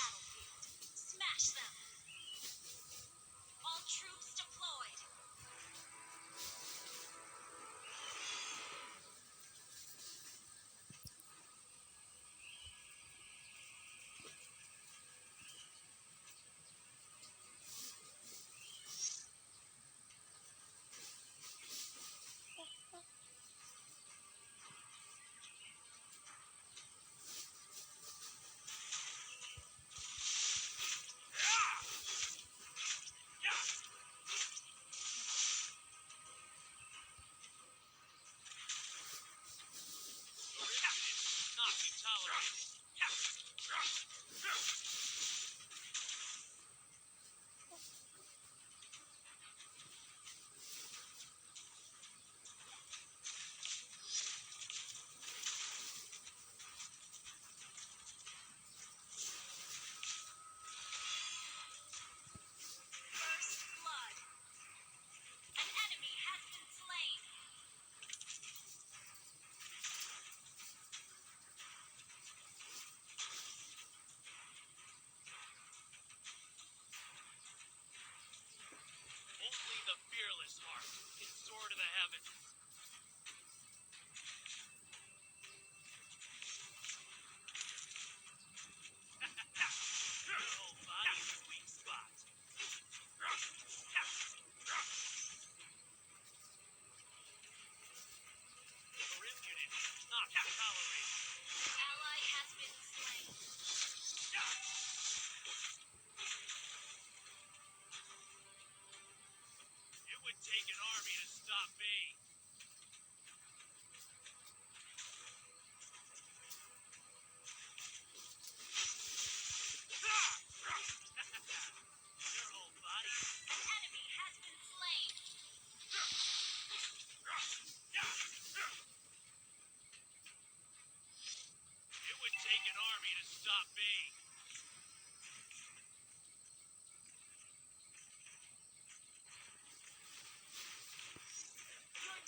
battlefield. Smash them. All troops deployed. Not be tolerated. First blood. An enemy has been slain. Only the fearless heart can soar to the heavens. Your whole body's a weak spot. Your impudence not be tolerated. Ally has been slain. It would take an army to stop me. Your whole body. An enemy has been slain. It would take an army to stop me. Your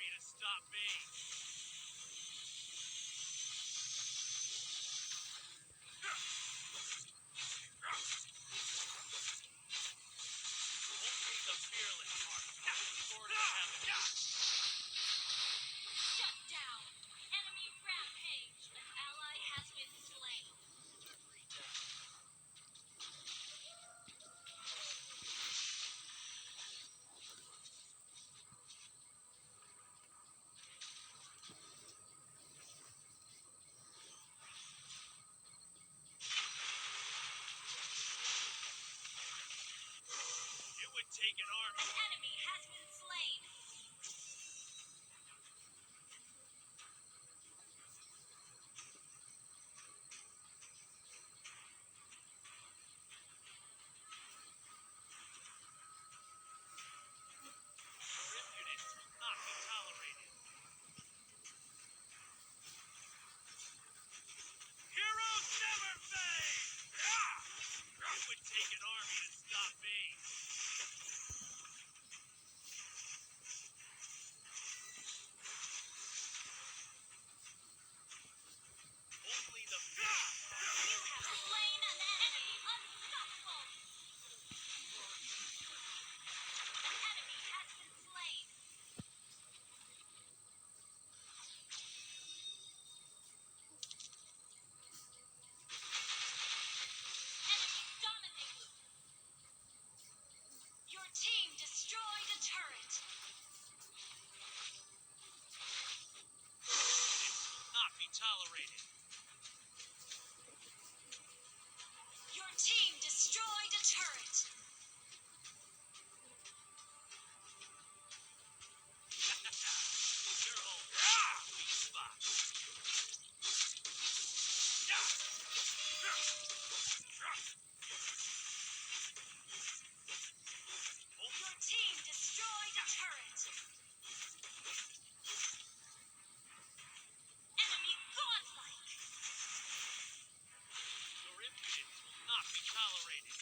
army to stop me. Only the fearless heart can sword of heaven. Shut down. Enemy rampage. An ally has been slain. It would take an army. An enemy has been slain. Your impudence will not be tolerated. Heroes never fade! It would take an army to stop me. Only the You have slain an enemy. Unstoppable. An enemy has been slain. Enemy dominated. Your team destroyed a turret. will not be tolerated. Your team destroyed a turret. Your home weak spot. Your team destroyed a turret. Enemy godlike. Your impudence will not be tolerated.